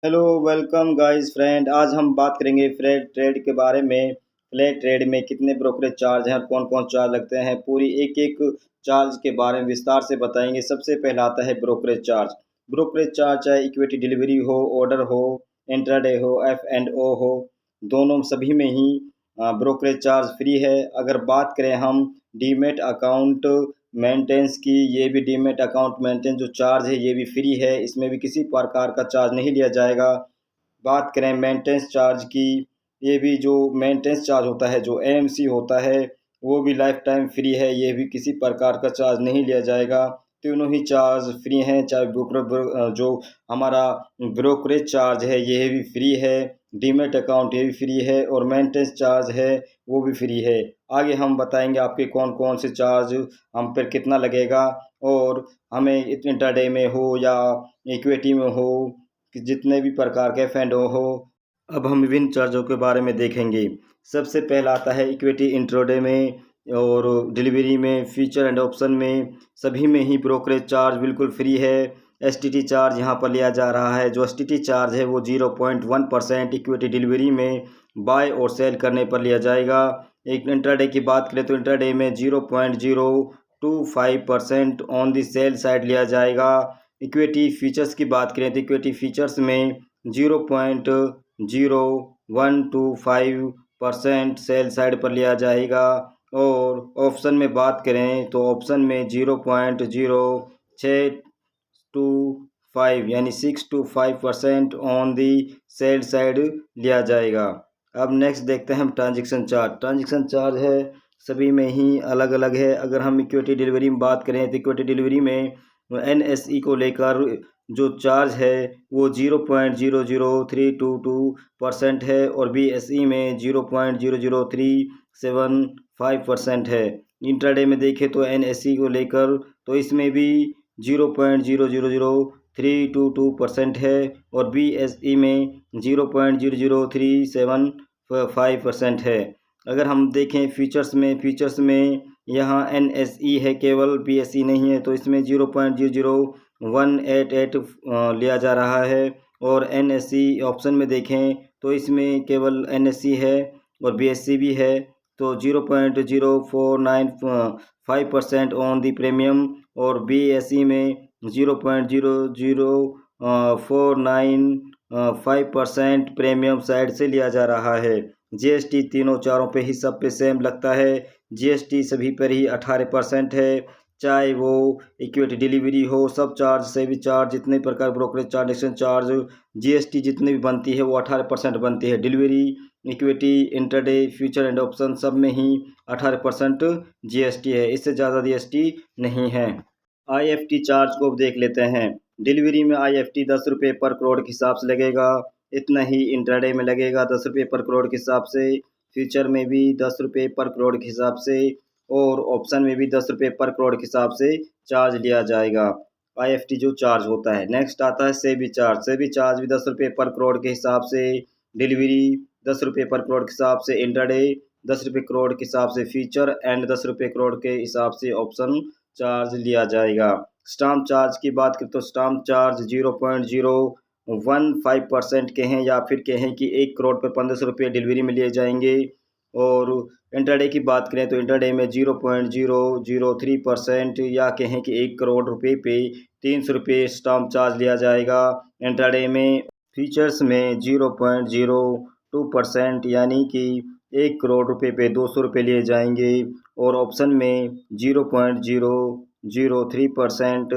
Hello welcome guys friend. आज हम बात करेंगे फ्लैट ट्रेड के बारे में। फ्लैट ट्रेड में कितने ब्रोकरेज चार्ज हैं और कौन कौन चार्ज लगते हैं, पूरी एक एक चार्ज के बारे में विस्तार से बताएंगे। सबसे पहला आता है ब्रोकरेज चार्ज। ब्रोकरेज चार्ज चाहे इक्विटी डिलीवरी हो, ऑर्डर हो, इंट्राडे हो, F&O हो, दोनों सभी में ही ब्रोकरेज चार्ज फ्री है। अगर बात करें हम डीमेट अकाउंट मेंटेनेंस की, ये भी डीमेट अकाउंट मेंटेनेंस जो चार्ज है ये भी फ्री है, इसमें भी किसी प्रकार का चार्ज नहीं लिया जाएगा। बात करें मेंटेनेंस चार्ज की, ये भी जो मेंटेनेंस चार्ज होता है, जो AMC होता है, वो भी लाइफ टाइम फ्री है, ये भी किसी प्रकार का चार्ज नहीं लिया जाएगा। तीनों ही चार्ज फ्री हैं। चाहे जो हमारा ब्रोकरेज चार्ज है ये भी फ्री है, डीमेट अकाउंट ये भी फ्री है, और मेंटेनेंस चार्ज है वो भी फ्री है। आगे हम बताएंगे आपके कौन कौन से चार्ज हम पर कितना लगेगा, और हमें इंट्राडे में हो या इक्विटी में हो, कि जितने भी प्रकार के फंडों हो। अब हम विभिन्न चार्जों के बारे में देखेंगे। सबसे पहला आता है इक्विटी इंट्राडे में और डिलीवरी में, फीचर एंड ऑप्शन में, सभी में ही ब्रोकरेज चार्ज बिल्कुल फ्री है। STT चार्ज यहाँ पर लिया जा रहा है। जो STT चार्ज है वो 0.1% इक्विटी डिलीवरी में बाय और सेल करने पर लिया जाएगा। एक इंट्राडे की बात करें तो इंट्राडे में 0.025% ऑन द सेल साइड लिया जाएगा। इक्विटी फीचर्स की बात करें तो इक्विटी फीचर्स में 0.0125% सेल साइड पर लिया जाएगा। और ऑप्शन में बात करें तो ऑप्शन में 0.0625 यानी 6 to 5% on the sell side लिया जाएगा। अब नेक्स्ट देखते हैं हम ट्रांजैक्शन चार्ज। ट्रांजैक्शन चार्ज है सभी में ही अलग अलग है। अगर हम इक्विटी डिलीवरी में बात करें तो इक्विटी डिलीवरी में NSE को लेकर जो चार्ज है वो 0.00322% है, और BSE में 0.00375% है। इंट्राडे में देखें तो NSE को लेकर तो इसमें भी 0.00322% है, और BSE में 0.00375% है। अगर हम देखें फीचर्स में यहाँ NSE है केवल, BSE नहीं है, तो इसमें 0.00188 लिया जा रहा है। और NSE ऑप्शन में देखें तो इसमें केवल NSE है और BSE भी है, तो 0.0495% ऑन दी प्रीमियम, और BSE में 0.00495% प्रीमियम साइड से लिया जा रहा है। GST तीनों चारों पे ही सब पे सेम लगता है। GST सभी पर ही 18% है, चाहे वो इक्विटी डिलीवरी हो, सब चार्ज से भी चार्ज, जितने प्रकार ब्रोकरेज ट्रांजेक्शन चार्ज, GST जितनी भी बनती है वो 18% बनती है। Delivery, equity, intraday, future and option सब में ही 18% GST है, इससे ज़्यादा GST नहीं है। IFT चार्ज को अब देख लेते हैं। डिलीवरी में IFT 10 रुपये पर करोड़ के हिसाब से लगेगा, इतना ही इंट्राडे में लगेगा 10 रुपये पर करोड़ के हिसाब से, फ्यूचर में भी 10 रुपये पर करोड़ के हिसाब से, और ऑप्शन में भी 10 रुपये पर करोड़ के हिसाब से चार्ज लिया जाएगा IFT जो चार्ज होता है। नेक्स्ट आता है सेबी चार्ज। सेबी चार्ज भी 10 रुपये पर करोड़ के हिसाब से, डिलीवरी 10 रुपये पर करोड़ के हिसाब से, इंट्राडे 10 रुपये करोड़ के हिसाब से, फीचर एंड 10 रुपये करोड़ के हिसाब से ऑप्शन चार्ज लिया जाएगा। स्टाम्प चार्ज की बात करें तो स्टाम्प चार्ज 0.015% के हैं, या फिर कहें कि 1 करोड़ पर 1500 रुपये डिलीवरी में लिए जाएंगे। और इंटरडे की बात करें तो इंटरडे में 0.003%, या कहें कि 1 करोड़ रुपए पे 300 रुपये स्टाम्प चार्ज लिया जाएगा इंटरडे में। फीचर्स में 0.02% यानी कि 1 करोड़ रुपए पे 200 रुपये लिए जाएंगे, और ऑप्शन में 0.003%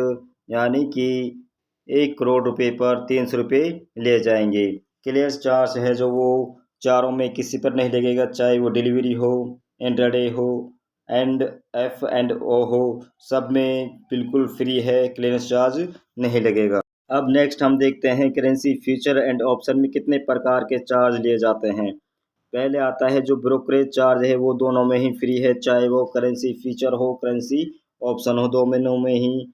यानी कि 1 करोड़ रुपए पर 300 रुपये लिए जाएंगे। क्लियर चार्ज है जो वो चारों में किसी पर नहीं लगेगा, चाहे वो डिलीवरी हो, इंट्राडे हो, एंड F&O हो, सब में बिल्कुल फ्री है, क्लियरेंस चार्ज नहीं लगेगा। अब नेक्स्ट हम देखते हैं करेंसी फ्यूचर एंड ऑप्शन में कितने प्रकार के चार्ज लिए जाते हैं। पहले आता है जो ब्रोकरेज चार्ज है वो दोनों में ही फ्री है, चाहे वो करेंसी फीचर हो, करेंसी ऑप्शन हो, दोनों में ही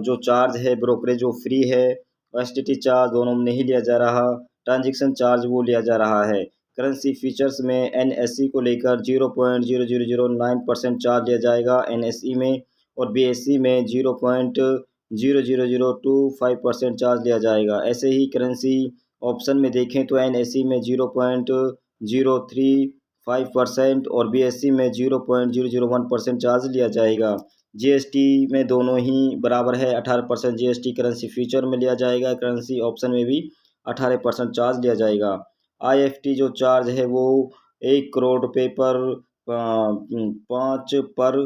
जो चार्ज है ब्रोकरेज वो फ्री है। STT चार्ज दोनों में नहीं लिया जा रहा, ट्रांजेक्शन चार्ज वो लिया जा रहा है। करेंसी फीचर्स में NSE को लेकर 0.0009% चार्ज लिया जाएगा NSE में, और BSE में 0.00025% चार्ज लिया जाएगा। ऐसे ही करेंसी ऑप्शन में देखें तो NSE में 0.035% और BSE में 0.001% चार्ज लिया जाएगा। GST में दोनों ही बराबर है, 18% GST करेंसी फ्यूचर में लिया जाएगा, करेंसी ऑप्शन में भी 18% चार्ज लिया जाएगा। IFT जो चार्ज है वो 1 करोड़ रुपये पर 5 पर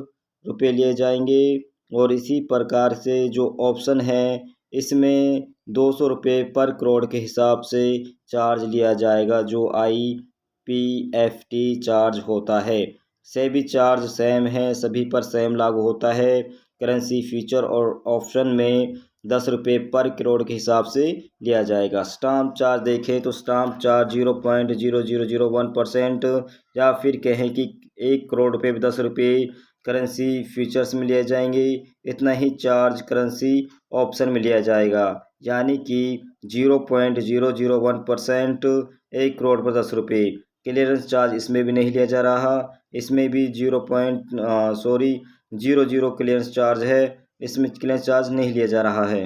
रुपये लिए जाएंगे। और इसी प्रकार से जो ऑप्शन है इसमें 200 रुपये पर करोड़ के हिसाब से चार्ज लिया जाएगा, जो IPFT चार्ज होता है। सभी चार्ज सेम है, सभी पर सेम लागू होता है। करेंसी फ्यूचर और ऑप्शन में 10 रुपये पर करोड़ के हिसाब से लिया जाएगा। स्टाम्प चार्ज देखें तो स्टाम्प चार्ज 0.0001% या फिर कहें कि 1 करोड़ रुपये में 10 रुपये करेंसी फ्यूचर्स में लिए जाएंगे, इतना ही चार्ज करेंसी ऑप्शन में लिया जाएगा, यानी कि 0.001%, 1 करोड़ पर 10 रुपये। क्लियरेंस चार्ज इसमें भी नहीं लिया जा रहा, इसमें भी 0.00 क्लियरेंस चार्ज है, इसमें क्लियरेंस चार्ज नहीं लिया जा रहा है।